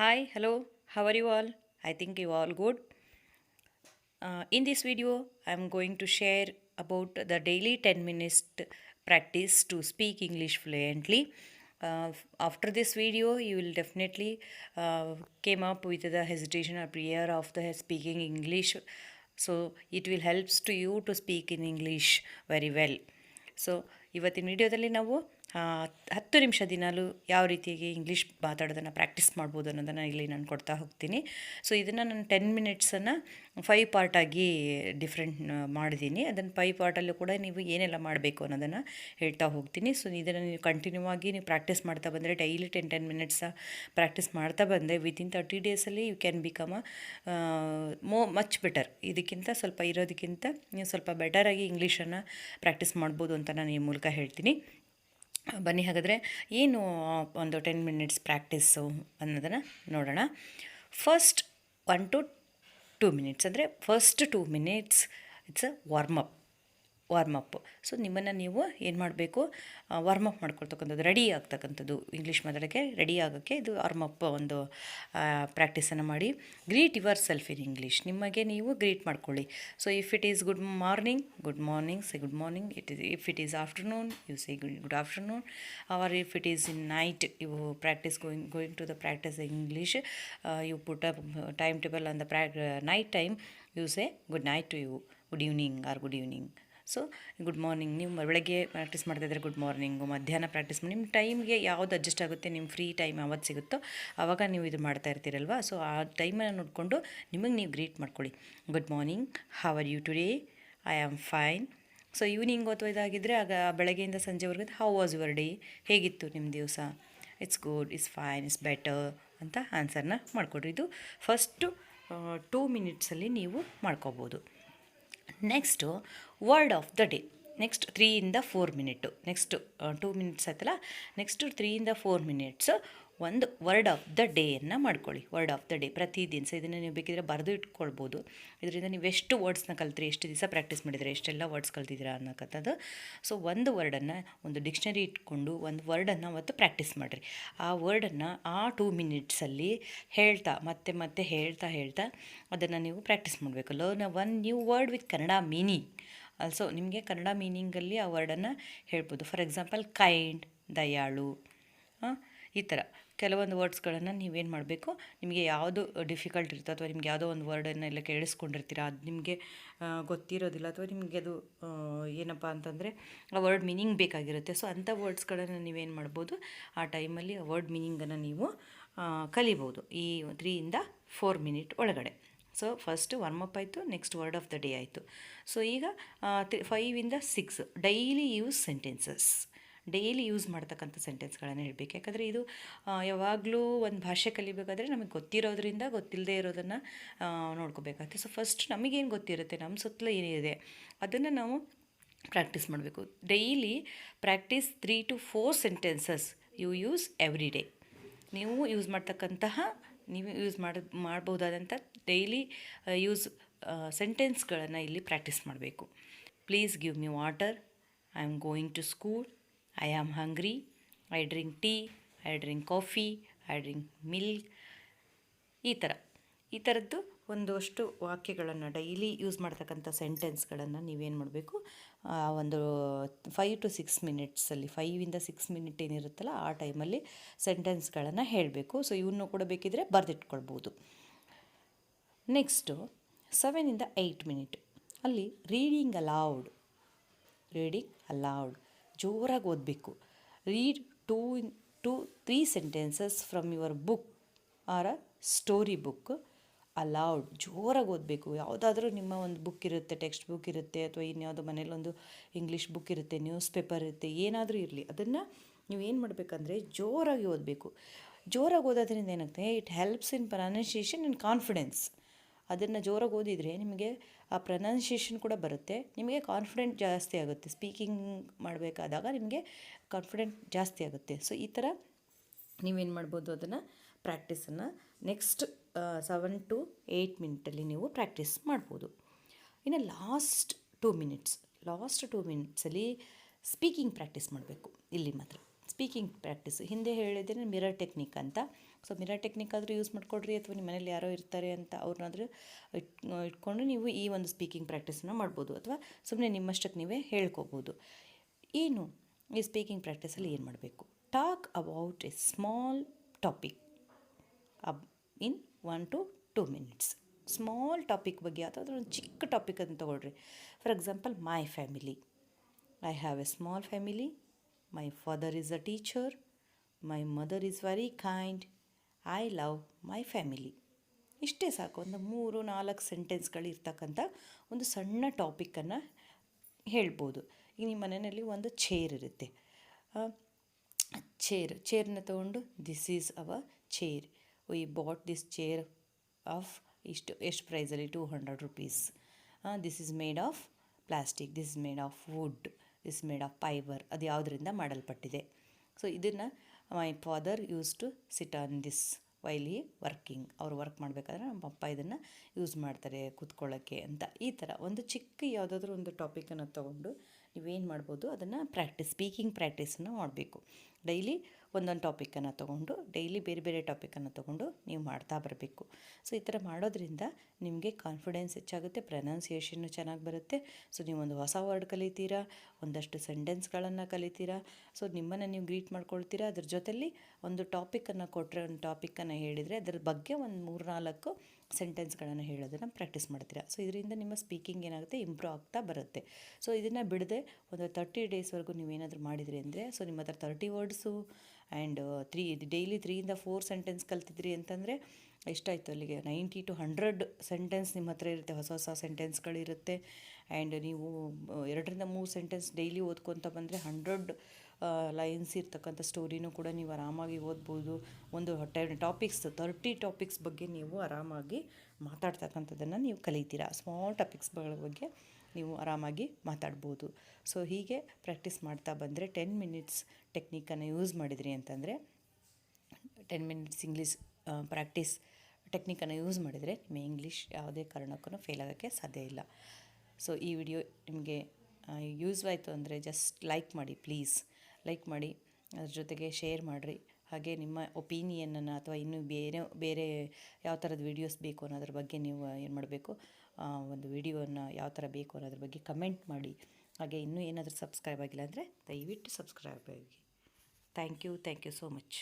Hi, hello, how are you all? I think you all good. In this video, I'm going to share about the daily 10 minutes practice to speak English fluently. After this video, you will definitely came up with the hesitation or prayer of the speaking English. So it will helps to you to speak in English very well. So ಇವತ್ತಿನ ವಿಡಿಯೋದಲ್ಲಿ ನಾವು 10 ನಿಮಿಷ ದಿನಾಲು ಯಾವ ರೀತಿಯಾಗಿ English ಮಾತಾಡೋದನ್ನು practice ಮಾಡ್ಬೋದು ಅನ್ನೋದನ್ನು ಇಲ್ಲಿ ನಾನು ಕೊಡ್ತಾ ಹೋಗ್ತೀನಿ. ಸೊ ಇದನ್ನು ನಾನು 10 ಮಿನಿಟ್ಸನ್ನು 5 ಪಾರ್ಟಾಗಿ ಡಿಫ್ರೆಂಟ್ ಮಾಡಿದ್ದೀನಿ. ಅದನ್ನು 5 ಪಾರ್ಟಲ್ಲೂ ಕೂಡ ನೀವು ಏನೆಲ್ಲ ಮಾಡಬೇಕು ಅನ್ನೋದನ್ನು ಹೇಳ್ತಾ ಹೋಗ್ತೀನಿ. ಸೊ ಇದನ್ನು ನೀವು ಕಂಟಿನ್ಯೂ ಆಗಿ ನೀವು ಪ್ರಾಕ್ಟೀಸ್ ಮಾಡ್ತಾ ಬಂದರೆ ಡೈಲಿ 10 ಮಿನಿಟ್ಸ ಪ್ರಾಕ್ಟೀಸ್ ಮಾಡ್ತಾ ಬಂದರೆ ವಿತಿನ್ 30 ಡೇಸಲ್ಲಿ you can become much better. ಇದಕ್ಕಿಂತ ಸ್ವಲ್ಪ ಇರೋದಕ್ಕಿಂತ ನೀವು ಸ್ವಲ್ಪ ಬೆಟರಾಗಿ ಇಂಗ್ಲೀಷನ್ನು ಪ್ರಾಕ್ಟೀಸ್ ಮಾಡ್ಬೋದು ಅಂತ ನಾನು ಈ ಮೂಲಕ ಹೇಳ್ತೀನಿ. ಬನ್ನಿ ಹಾಗಾದರೆ ಏನು ಒಂದು 10 ಮಿನಿಟ್ಸ್ ಪ್ರಾಕ್ಟೀಸು ಅನ್ನೋದನ್ನು ನೋಡೋಣ. ಫಸ್ಟ್ 1 to 2 ಮಿನಿಟ್ಸ್ ಅಂದರೆ first 2 minutes it's a warm up. So ನಿಮ್ಮನ್ನು ನೀವು ಏನು ಮಾಡಬೇಕು, ವಾರ್ಮಪ್ ಮಾಡ್ಕೊಳ್ತಕ್ಕಂಥದ್ದು, ರೆಡಿ ಆಗ್ತಕ್ಕಂಥದ್ದು, ಇಂಗ್ಲೀಷ್ ಮಾತಾಡೋಕ್ಕೆ ರೆಡಿ ಆಗೋಕ್ಕೆ ಇದು ವಾರ್ಮಪ್ ಒಂದು ಪ್ರಾಕ್ಟೀಸನ್ನು ಮಾಡಿ. Greet yourself in English, ನಿಮಗೆ ನೀವು ಗ್ರೀಟ್ ಮಾಡ್ಕೊಳ್ಳಿ. So if it is good morning say good morning. If it is afternoon you say good afternoon. Or if it is in night you practice going to the practice English, you put a time table on the night time, you say good night to you, good evening or good evening. So good morning, ನೀವು ಬೆಳಗ್ಗೆ practice ಮಾಡ್ತಾಯಿದ್ರೆ good morning, ಮಧ್ಯಾಹ್ನ practice ಮಾಡಿ ನಿಮ್ಮ ಟೈಮ್ಗೆ ಯಾವುದು adjust ಆಗುತ್ತೆ, ನಿಮ್ಮ ಫ್ರೀ ಟೈಮ್ ಯಾವತ್ತು ಸಿಗುತ್ತೋ ಆವಾಗ ನೀವು ಇದು ಮಾಡ್ತಾ ಇರ್ತೀರಲ್ವ. ಸೊ ಆ ಟೈಮನ್ನು ನೋಡಿಕೊಂಡು ನಿಮಗೆ ನೀವು ಗ್ರೀಟ್ ಮಾಡ್ಕೊಳ್ಳಿ. Good morning, how are you today, I am fine. So evening ಅಥವಾ ಇದಾಗಿದ್ದರೆ ಆಗ ಬೆಳಗ್ಗೆಯಿಂದ ಸಂಜೆವರೆಗೂ ಹೌ ವಾಸ್ ಯುವರ್ ಡೇ, ಹೇಗಿತ್ತು ನಿಮ್ಮ ದಿವಸ, it's good, it's fine, it's better ಅಂತ ಆನ್ಸರ್ನ ಮಾಡಿಕೊಡ್ರಿ. ಇದು ಫಸ್ಟು 2 ಮಿನಿಟ್ಸಲ್ಲಿ ನೀವು ಮಾಡ್ಕೋಬೋದು. Next word of the day. Next 3 to 4 minute. Next 2 minutes ಆಯ್ತಲ್ಲ, ನೆಕ್ಸ್ಟು 3 to 4 ಮಿನಿಟ್ಸು ಒಂದು ವರ್ಡ್ ಆಫ್ ದ ಡೇಯನ್ನು ಮಾಡ್ಕೊಳ್ಳಿ. ವರ್ಡ್ ಆಫ್ ದ ಡೇ ಪ್ರತಿದಿನ. ಸೊ ಇದನ್ನು ನೀವು ಬೇಕಿದ್ರೆ ಬರೆದು ಇಟ್ಕೊಳ್ಬೋದು. ಇದರಿಂದ ನೀವು ಎಷ್ಟು ವರ್ಡ್ಸ್ನ ಕಲ್ತ್ರಿ, ಎಷ್ಟು ದಿವಸ ಪ್ರಾಕ್ಟೀಸ್ ಮಾಡಿದರೆ ಎಷ್ಟೆಲ್ಲ ವರ್ಡ್ಸ್ ಕಲ್ತಿದ್ದೀರಾ ಅನ್ನೋಕ್ಕಂಥದ್ದು. ಸೊ ಒಂದು ವರ್ಡನ್ನು ಒಂದು ಡಿಕ್ಷನರಿ ಇಟ್ಕೊಂಡು ಒಂದು ವರ್ಡನ್ನು ಅವತ್ತು ಪ್ರಾಕ್ಟೀಸ್ ಮಾಡಿರಿ. ಆ ವರ್ಡನ್ನು ಆ 2 ಮಿನಿಟ್ಸಲ್ಲಿ ಹೇಳ್ತಾ ಮತ್ತೆ ಹೇಳ್ತಾ ಅದನ್ನು ನೀವು ಪ್ರಾಕ್ಟೀಸ್ ಮಾಡಬೇಕು. Learn one new word with Kannada meaning. Also ನಿಮಗೆ ಕನ್ನಡ ಮೀನಿಂಗಲ್ಲಿ ಆ ವರ್ಡನ್ನು ಹೇಳ್ಬೋದು. ಫಾರ್ ಎಕ್ಸಾಂಪಲ್ ಕೈಂಡ್, ದಯಾಳು, ಈ ಥರ ಕೆಲವೊಂದು ವರ್ಡ್ಸ್ಗಳನ್ನು ನೀವೇನು ಮಾಡಬೇಕು, ನಿಮಗೆ ಯಾವುದು ಡಿಫಿಕಲ್ಟ್ ಇರ್ತೋ ಅಥವಾ ನಿಮ್ಗೆ ಯಾವುದೋ ಒಂದು ವರ್ಡನ್ನೆಲ್ಲ ಕೇಳಿಸ್ಕೊಂಡಿರ್ತೀರ, ಅದು ನಿಮಗೆ ಗೊತ್ತಿರೋದಿಲ್ಲ ಅಥವಾ ನಿಮಗೆ ಅದು ಏನಪ್ಪ ಅಂತಂದರೆ ಆ ವರ್ಡ್ ಮೀನಿಂಗ್ ಬೇಕಾಗಿರುತ್ತೆ. ಸೊ ಅಂಥ ವರ್ಡ್ಸ್ಗಳನ್ನು ನೀವೇನು ಮಾಡ್ಬೋದು, ಆ ಟೈಮಲ್ಲಿ ಆ ವರ್ಡ್ ಮೀನಿಂಗನ್ನು ನೀವು ಕಲಿಬೋದು ಈ 3 to 4 ಮಿನಿಟ್ ಒಳಗಡೆ. ಸೊ ಫಸ್ಟ್ ವಾರ್ಮಪ್ ಆಯಿತು, next word of the day ಆಯಿತು. ಸೊ ಈಗ 5 to 6 daily use sentences. Daily use ಮಾಡ್ತಕ್ಕಂಥ ಸೆಂಟೆನ್ಸ್ಗಳನ್ನು ಹೇಳಬೇಕು. ಯಾಕಂದರೆ ಇದು ಯಾವಾಗಲೂ ಒಂದು ಭಾಷೆ ಕಲಿಬೇಕಾದ್ರೆ ನಮಗೆ ಗೊತ್ತಿರೋದ್ರಿಂದ ಗೊತ್ತಿಲ್ಲದೆ ಇರೋದನ್ನು ನೋಡ್ಕೋಬೇಕಾಗುತ್ತೆ. ಸೊ ಫಸ್ಟ್ ನಮಗೇನು ಗೊತ್ತಿರುತ್ತೆ, ನಮ್ಮ ಸುತ್ತಲೂ ಏನಿದೆ ಅದನ್ನು ನಾವು ಪ್ರಾಕ್ಟೀಸ್ ಮಾಡಬೇಕು. Daily practice 3 to 4 sentences you use every day. ನೀವು ಯೂಸ್ ಮಾಡ್ತಕ್ಕಂತಹ, ನೀವು ಯೂಸ್ ಮಾಡ್ಬೋದಾದಂಥ ಡೈಲಿ ಯೂಸ್ ಸೆಂಟೆನ್ಸ್ಗಳನ್ನು ಇಲ್ಲಿ ಪ್ರಾಕ್ಟೀಸ್ ಮಾಡಬೇಕು. Please give me water, I am going to school, I am hungry, I drink tea, I drink coffee, I drink milk. ಈ ಥರದ್ದು ಒಂದಷ್ಟು ವಾಕ್ಯಗಳನ್ನು ಡೈಲಿ ಯೂಸ್ ಮಾಡ್ತಕ್ಕಂಥ ಸೆಂಟೆನ್ಸ್ಗಳನ್ನು ನೀವೇನು ಮಾಡಬೇಕು, ಒಂದು 5 to 6 ಮಿನಿಟ್ಸಲ್ಲಿ 5 to 6 ಮಿನಿಟ್ ಏನಿರುತ್ತಲ್ಲ ಆ ಟೈಮಲ್ಲಿ ಸೆಂಟೆನ್ಸ್ಗಳನ್ನು ಹೇಳಬೇಕು. ಸೊ ಇವನ್ನು ಕೂಡ ಬೇಕಿದ್ರೆ ಬರೆದಿಟ್ಕೊಳ್ಬೋದು. ನೆಕ್ಸ್ಟು 7 to 8 ಮಿನಿಟ್ ಅಲ್ಲಿ ರೀಡಿಂಗ್ ಅಲೌಡ್. ಜೋರಾಗಿ ಓದಬೇಕು. Read 2 to 3 sentences from your book or a story book aloud. ಜೋರಾಗಿ ಓದಬೇಕು. ಯಾವುದಾದ್ರೂ ನಿಮ್ಮ ಒಂದು ಬುಕ್ ಇರುತ್ತೆ, ಟೆಕ್ಸ್ಟ್ ಬುಕ್ ಇರುತ್ತೆ, ಅಥವಾ ಇನ್ಯಾವುದೋ ಮನೇಲೊಂದು ಇಂಗ್ಲೀಷ್ ಬುಕ್ ಇರುತ್ತೆ, ನ್ಯೂಸ್ ಪೇಪರ್ ಇರುತ್ತೆ, ಏನಾದರೂ ಇರಲಿ, ಅದನ್ನು ನೀವೇನು ಮಾಡಬೇಕಂದ್ರೆ ಜೋರಾಗಿ ಓದಬೇಕು. ಜೋರಾಗಿ ಓದೋದ್ರಿಂದ ಏನಾಗ್ತದೆ, it helps in pronunciation and confidence. ಅದನ್ನು ಜೋರಾಗಿ ಓದಿದರೆ ನಿಮಗೆ ಆ ಪ್ರೊನೌನ್ಸಿಯೇಷನ್ ಕೂಡ ಬರುತ್ತೆ, ನಿಮಗೆ ಕಾನ್ಫಿಡೆಂಟ್ ಜಾಸ್ತಿ ಆಗುತ್ತೆ. ಸ್ಪೀಕಿಂಗ್ ಮಾಡಬೇಕಾದಾಗ ನಿಮಗೆ ಕಾನ್ಫಿಡೆಂಟ್ ಜಾಸ್ತಿ ಆಗುತ್ತೆ. ಸೊ ಈ ಥರ ನೀವೇನು ಮಾಡ್ಬೋದು, ಅದನ್ನು ಪ್ರಾಕ್ಟೀಸನ್ನು ನೆಕ್ಸ್ಟ್ 7 to 8 ಮಿನಿಟಲ್ಲಿ ನೀವು ಪ್ರಾಕ್ಟೀಸ್ ಮಾಡ್ಬೋದು. ಇನ್ನು ಲಾಸ್ಟ್ 2 ಮಿನಿಟ್ಸಲ್ಲಿ ಸ್ಪೀಕಿಂಗ್ ಪ್ರಾಕ್ಟೀಸ್ ಮಾಡಬೇಕು. ಇಲ್ಲಿ ಮಾತ್ರ ಸ್ಪೀಕಿಂಗ್ ಪ್ರಾಕ್ಟೀಸ್ ಹಿಂದೆ ಹೇಳಿದ್ದೇನೆ ಮಿರರ್ ಟೆಕ್ನಿಕ್ ಅಂತ. ಸೊ ಮಿರರ್ ಟೆಕ್ನಿಕ್ ಆದರೂ ಯೂಸ್ ಮಾಡ್ಕೊಡ್ರಿ, ಅಥವಾ ನಿಮ್ಮ ಮನೇಲಿ ಯಾರೋ ಇರ್ತಾರೆ ಅಂತ ಅವ್ರನ್ನಾದರೂ ಇಟ್ಕೊಂಡು ನೀವು ಈ ಒಂದು ಸ್ಪೀಕಿಂಗ್ ಪ್ರಾಕ್ಟೀಸನ್ನ ಮಾಡ್ಬೋದು, ಅಥವಾ ಸುಮ್ಮನೆ ನಿಮ್ಮಷ್ಟಕ್ಕೆ ನೀವೇ ಹೇಳ್ಕೊಬೋದು. ಏನು ಈ ಸ್ಪೀಕಿಂಗ್ ಪ್ರಾಕ್ಟೀಸಲ್ಲಿ ಏನು ಮಾಡಬೇಕು? Talk about A small topic in 1 to 2 minutes. Small topic ಬಗ್ಗೆ ಯಾವುದಾದ್ರೂ ಒಂದು ಚಿಕ್ಕ ಟಾಪಿಕ್ ಅಂತ ತೊಗೊಳ್ರಿ. For example, my family. I have A small family. My father is a teacher. My mother is very kind. I love my family. ಇಷ್ಟೇ ಸಾಕು. ಒಂದು 3-4 ಸೆಂಟೆನ್ಸ್ಗಳು ಇರ್ತಕ್ಕಂಥ ಒಂದು ಸಣ್ಣ ಟಾಪಿಕ್ಕನ್ನು ಹೇಳ್ಬೋದು. ಈಗ ನಿಮ್ಮ ಮನೆಯಲ್ಲಿ ಒಂದು ಚೇರ್ ಇರುತ್ತೆ. ಚೇರ್ನ ತೊಗೊಂಡು this is our chair. We bought this chair of ಎಷ್ಟು ಪ್ರೈಸಲ್ಲಿ? 200 rupees. This is made of plastic, this is made of wood, this made of fibre. ಅದು ಯಾವುದರಿಂದ ಮಾಡಲ್ಪಟ್ಟಿದೆ? ಸೊ ಇದನ್ನು my father use to sit on this while he working. ಅವರು work ಮಾಡಬೇಕಾದ್ರೆ ನಮ್ಮ ಪಪ್ಪ ಇದನ್ನು ಯೂಸ್ ಮಾಡ್ತಾರೆ ಕೂತ್ಕೊಳ್ಳೋಕ್ಕೆ ಅಂತ. ಈ ಥರ ಒಂದು ಚಿಕ್ಕ ಯಾವುದಾದ್ರೂ ಒಂದು ಟಾಪಿಕನ್ನು ತೊಗೊಂಡು ನೀವೇನು ಮಾಡ್ಬೋದು, ಅದನ್ನು ಸ್ಪೀಕಿಂಗ್ ಪ್ರಾಕ್ಟೀಸನ್ನು ಮಾಡಬೇಕು. ಡೈಲಿ ಒಂದೊಂದು ಟಾಪಿಕನ್ನು ತೊಗೊಂಡು, ಡೈಲಿ ಬೇರೆ ಬೇರೆ ಟಾಪಿಕನ್ನು ತೊಗೊಂಡು ನೀವು ಮಾಡ್ತಾ ಬರಬೇಕು. ಸೊ ಈ ಥರ ಮಾಡೋದ್ರಿಂದ ನಿಮಗೆ ಕಾನ್ಫಿಡೆನ್ಸ್ ಹೆಚ್ಚಾಗುತ್ತೆ, ಪ್ರೊನೌನ್ಸಿಯೇಷನ್ನು ಚೆನ್ನಾಗಿ ಬರುತ್ತೆ. ಸೊ ನೀವು ಒಂದು ಹೊಸ ವರ್ಡ್ ಕಲಿತೀರಾ, ಒಂದಷ್ಟು ಸೆಂಟೆನ್ಸ್ಗಳನ್ನು ಕಲಿತೀರಾ. ಸೊ ನಿಮ್ಮನ್ನು ನೀವು ಗ್ರೀಟ್ ಮಾಡ್ಕೊಳ್ತೀರಾ. ಅದ್ರ ಜೊತೆಲಿ ಒಂದು ಟಾಪಿಕನ್ನು ಕೊಟ್ಟರೆ, ಒಂದು ಟಾಪಿಕನ್ನು ಹೇಳಿದರೆ ಅದರ ಬಗ್ಗೆ ಒಂದು 3-4 ಸೆಂಟೆನ್ಸ್ಗಳನ್ನು ಹೇಳೋದನ್ನು ಪ್ರಾಕ್ಟೀಸ್ ಮಾಡ್ತೀರಾ. ಸೊ ಇದರಿಂದ ನಿಮ್ಮ ಸ್ಪೀಕಿಂಗ್ ಏನಾಗುತ್ತೆ, ಇಂಪ್ರೂವ್ ಆಗ್ತಾ ಬರುತ್ತೆ. ಸೊ ಇದನ್ನು ಬಿಡದೆ ಒಂದು 30 ಡೇಸ್ವರೆಗೂ ನೀವೇನಾದರೂ ಮಾಡಿದ್ರಿ ಅಂದರೆ, ಸೊ ನಿಮ್ಮ ಹತ್ರ 30 ವರ್ಡ್ಸು ಆ್ಯಂಡ್ ಡೈಲಿ 3-4 ಸೆಂಟೆನ್ಸ್ ಕಲ್ತಿದ್ರಿ ಅಂತಂದರೆ ಎಷ್ಟಾಯಿತು ಅಲ್ಲಿಗೆ? 90 to 100 ಸೆಂಟೆನ್ಸ್ ನಿಮ್ಮ ಹತ್ರ ಇರುತ್ತೆ, ಹೊಸ ಗಳಿರುತ್ತೆ. ಆ್ಯಂಡ್ ನೀವು 2-3 ಸೆಂಟೆನ್ಸ್ ಡೈಲಿ ಓದ್ಕೊತ ಬಂದರೆ 100 ಲೈನ್ಸ್ ಇರ್ತಕ್ಕಂಥ ಸ್ಟೋರಿನೂ ಕೂಡ ನೀವು ಆರಾಮಾಗಿ ಓದ್ಬೋದು. ಒಂದು 30 ಟಾಪಿಕ್ಸ್ ಬಗ್ಗೆ ನೀವು ಆರಾಮಾಗಿ ಮಾತಾಡ್ತಕ್ಕಂಥದ್ದನ್ನು ನೀವು ಕಲಿತೀರಾ. ಸ್ಮಾಲ್ ಟಾಪಿಕ್ಸ್ಗಳ ಬಗ್ಗೆ ನೀವು ಆರಾಮಾಗಿ ಮಾತಾಡ್ಬೋದು. ಸೊ ಹೀಗೆ ಪ್ರಾಕ್ಟೀಸ್ ಮಾಡ್ತಾ ಬಂದರೆ 10 minutes ಟೆಕ್ನಿಕನ್ನು ಯೂಸ್ ಮಾಡಿದ್ರಿ ಅಂತಂದರೆ, 10 minutes ಇಂಗ್ಲೀಷ್ ಪ್ರಾಕ್ಟೀಸ್ ಟೆಕ್ನಿಕನ್ನು ಯೂಸ್ ಮಾಡಿದರೆ ನಿಮ್ಮ ಇಂಗ್ಲೀಷ್ ಯಾವುದೇ ಕಾರಣಕ್ಕೂ ಫೇಲ್ ಆಗೋಕ್ಕೆ ಸಾಧ್ಯ ಇಲ್ಲ. ಸೊ ಈ ವಿಡಿಯೋ ನಿಮಗೆ ಯೂಸ್ ಆಯಿತು ಅಂದರೆ ಜಸ್ಟ್ ಲೈಕ್ ಮಾಡಿ, ಪ್ಲೀಸ್ ಲೈಕ್ ಮಾಡಿ. ಅದ್ರ ಜೊತೆಗೆ ಶೇರ್ ಮಾಡಿರಿ. ಹಾಗೆ ನಿಮ್ಮ ಒಪಿನಿಯನನ್ನು ಅಥವಾ ಇನ್ನೂ ಬೇರೆ ಯಾವ ಥರದ ವೀಡಿಯೋಸ್ ಬೇಕು ಅನ್ನೋದ್ರ ಬಗ್ಗೆ ನೀವು ಏನು ಮಾಡಬೇಕು, ಒಂದು ವಿಡಿಯೋನ ಯಾವ ಥರ ಬೇಕು ಅನ್ನೋದ್ರ ಬಗ್ಗೆ ಕಮೆಂಟ್ ಮಾಡಿ. ಹಾಗೆ ಇನ್ನೂ ಏನಾದರೂ ಸಬ್ಸ್ಕ್ರೈಬ್ ಆಗಿಲ್ಲ ಅಂದರೆ ದಯವಿಟ್ಟು ಸಬ್ಸ್ಕ್ರೈಬ್ ಆಗಿ. Thank you so much.